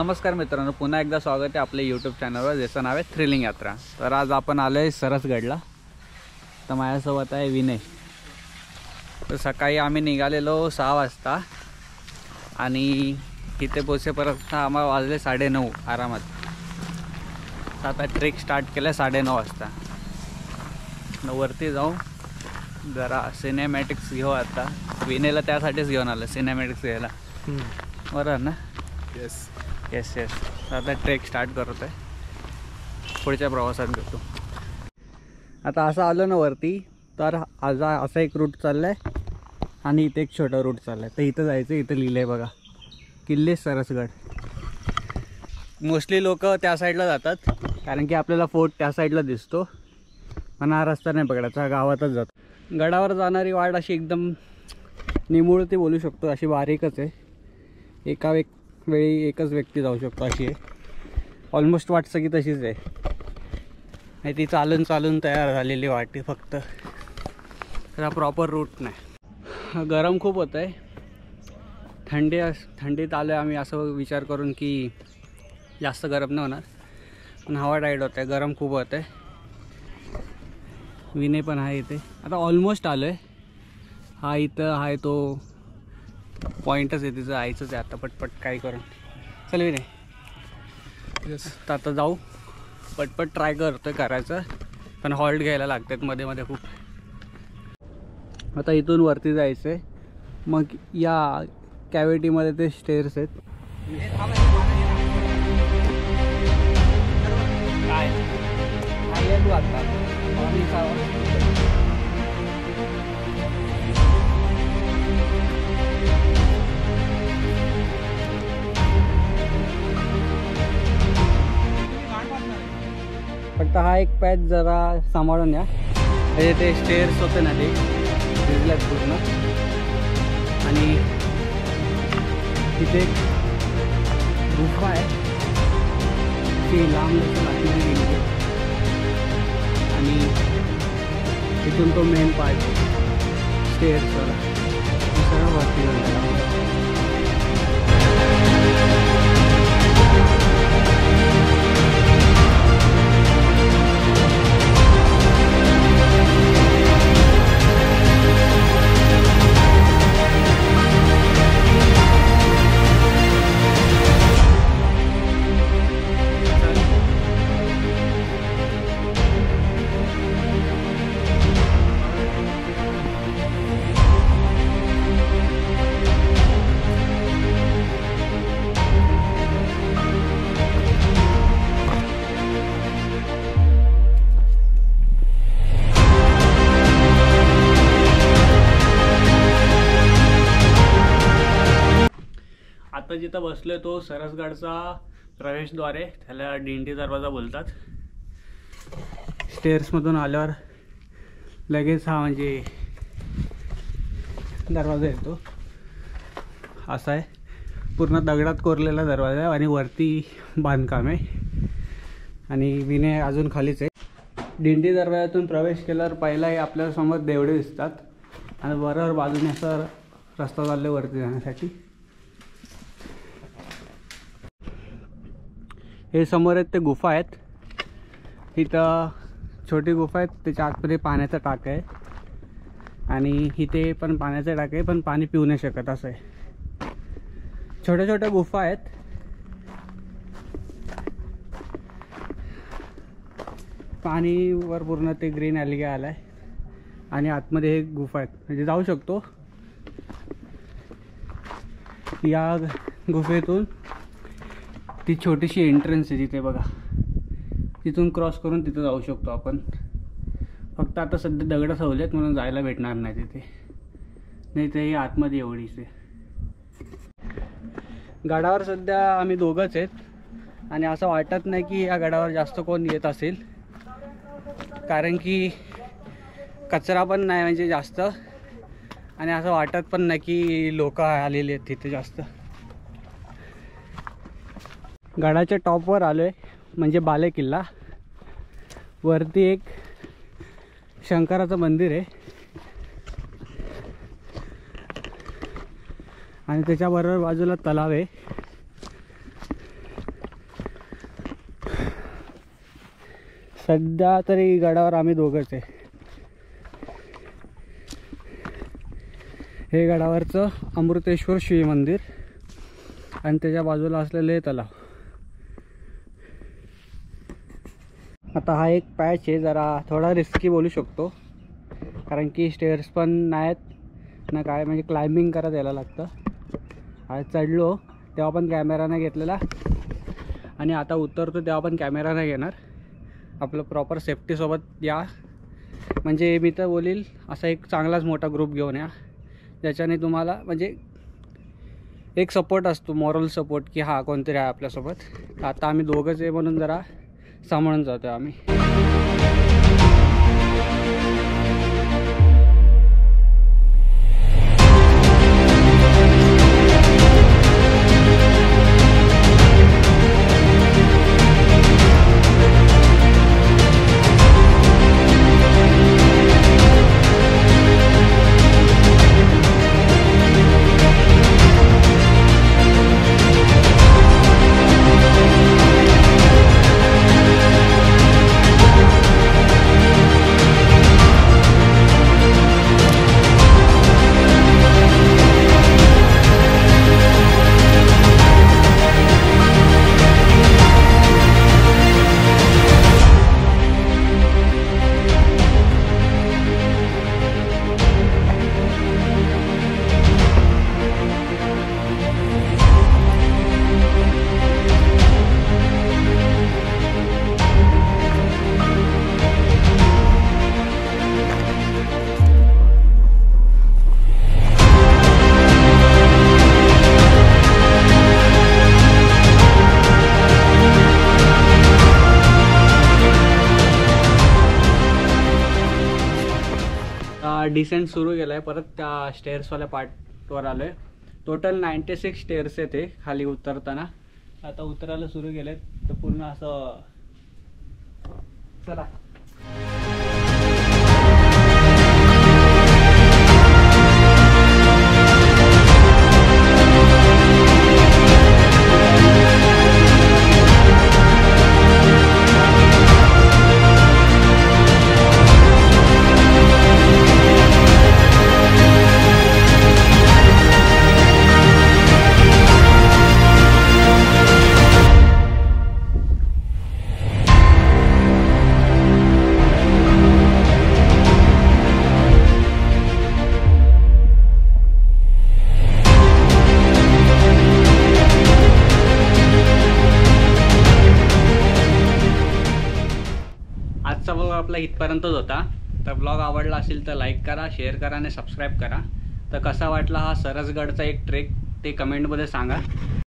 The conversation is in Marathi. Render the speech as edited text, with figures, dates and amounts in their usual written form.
नमस्कार मित्रांनो, पुन्हा एकदा स्वागत आहे आपल्या यूट्यूब चॅनलवर, ज्याचं नाव आहे थ्रिलिंग यात्रा। तर आज आपण आलो आहे सरसगडला। तर माझ्यासोबत आहे विनय। तर सकाळी आम्ही निघालेलो 6 वाजता आणि इथे पोहोचेपर्यंत आम्हाला वाजले 9:30 आरामात। तर आता ट्रेक स्टार्ट केला 9:30 वाजता। वरती जाऊ जरा सिनेमॅटिक्स घेऊ। आता विनयला त्यासाठीच घेऊन आलं, सिनेमॅटिक्स घ्यायला, बरोबर ना? Yes yes yes. आता ट्रेक स्टार्ट करत आहे, पुढच्या प्रवासात भेटू। आता असं आलो ना वरती, तर आज असा एक रूट चालला आहे आणि इथे एक छोटा रूट चालला आहे। तर इथं जायचं, इथं लिहिलं आहे बघा, किल्ले सरसगड। मोस्टली लोक त्या साईडला जातात कारण की आपल्याला फोर्ट त्या साईडला दिसतो, पण हा रस्ता नाही पकडायचा, गावातच जातो। गडावर जाणारी वाट अशी एकदम निमुळती बोलू शकतो, अशी बारीकच आहे। एका वेळी एकच व्यक्ती जाऊ शकतो अशी आहे। ऑलमोस्ट वाट सगळी तशीच आहे, आणि ती चालून चालून तयार झालेली वाट आहे फक्त, त्याला प्रॉपर रूट नाही। गरम खूप होतं आहे, थंडीत आलो आहे आम्ही असं विचार करून की जास्त गरम नाही होणार, पण हवा टाईट होत आहे, गरम खूप होत आहे। विनय पण आहे इथे। आता ऑलमोस्ट आलो आहे। हा इथं आहे तो पॉईंटच आहे, तिचं जायचंच आहे आता पटपट काय करून। चल विनय, येस तर आता जाऊ, पटपट ट्राय करतोय करायचं, पण हॉल्ट घ्यायला लागतात मध्ये मध्ये खूप। आता इथून वरती जायचं आहे, मग या कॅव्हिटीमध्ये ते स्टेअर्स आहेत। काय तू आता फक्त हा एक पॅच जरा सांभाळून या, म्हणजे ते स्टेअर्स होते ना ते भिजल्यात पूर्ण। आणि तिथे एक गुफा आहे, ती लांब लागलेली गेली, आणि तिथून तो मेन पार्ट स्टेअर्सवर सरळ वरती जायला। आता जिथं बसलोय तो सरसगडचा प्रवेशद्वार आहे, त्याला दिंडी दरवाजा बोलतात। स्टेअर्समधून आल्यावर लगेच हा म्हणजे दरवाजा येतो, असा आहे। पूर्ण दगडात कोरलेला दरवाजा आहे आणि वरती बांधकाम आहे, आणि विनय अजून खालीच आहे। दिंडी दरवाजातून प्रवेश केल्यावर पहिलाही आपल्यासमोर देवडे दिसतात, आणि बरोबर बाजूने असा रस्ता चालला वरती जाण्यासाठी। हे समोर आहेत ते गुफा आहेत, इथं छोटी गुफा आहेत, त्याच्या आतमध्ये पाण्याचा टाक आहे, आणि इथे पण पाण्याचा टाक आहे, पण पाणी पिऊ नाही शकत असं आहे। छोट्या छोट्या गुफा आहेत, पाणीवर पूर्ण ते ग्रीन ॲल्गे आलाय, आणि आतमध्ये एक गुफा आहेत, म्हणजे जाऊ शकतो। या गुफेतून ती छोटीशी एंट्रन्स आहे तिथे बघा, तिथून क्रॉस करून तिथं जाऊ शकतो आपण। फक्त आता सध्या दगडं सवलेत म्हणून जायला भेटणार नाही तिथे, नाही ते आतमध्ये एवढीच आहे। गडावर सध्या आम्ही दोघंच आहेत, आणि असं वाटत नाही की या गडावर जास्त कोण येत असेल, कारण की कचरा पण नाही म्हणजे जास्त, आणि असं वाटत पण नाही की लोक आलेले आहेत तिथे जास्त। गडाच्या टॉपवर आलो आहे, म्हणजे बाले किल्ला। वरती एक शंकराचं मंदिर आहे, आणि त्याच्या बरोबर बाजूला तलाव आहे। सध्या तरी गडावर आम्ही दोघंच आहे. हे गडावरचं अमृतेश्वर शिव मंदिर आणि त्याच्या बाजूला असलेलं हे तलाव. आता हा एक पॅच आहे, जरा थोडा रिस्की बोलू शकतो, कारण की स्टेअर्स पण नाहीत ना काय, म्हणजे क्लाइम्बिंग करत यायला लागतं. आज चढलो तेव्हा पण कॅमेरा नाही घेतलेला आणि आता उतरतो तेव्हा पण कॅमेरा नाही घेणार. आपलं प्रॉपर सेफ्टीसोबत या, म्हणजे मी तर बोलील असा एक चांगलाच मोठा ग्रुप घेऊन या, ज्याच्याने तुम्हाला म्हणजे एक सपोर्ट असतो, मॉरल सपोर्ट, की हा कोणतरी आहे आपल्यासोबत. आता आम्ही दोघंच आहे म्हणून जरा सांभाळून जातो आम्ही. डिसेंट सुरू केलं आहे, परत त्या स्टेअर्सवाल्या पार्टवर आलो आहे. टोटल 96 स्टेअर्स आहेत ते खाली उतरताना. आता उतरायला सुरू केले आहेत तर पूर्ण असं. चला आजचा ब्लॉग आपला इथपर्यंतच होता. तर ब्लॉग आवडला असेल तर लाईक करा, शेअर करा आणि सबस्क्राईब करा. तर कसा वाटला हा सरसगडचा एक ट्रेक ते कमेंटमध्ये सांगा.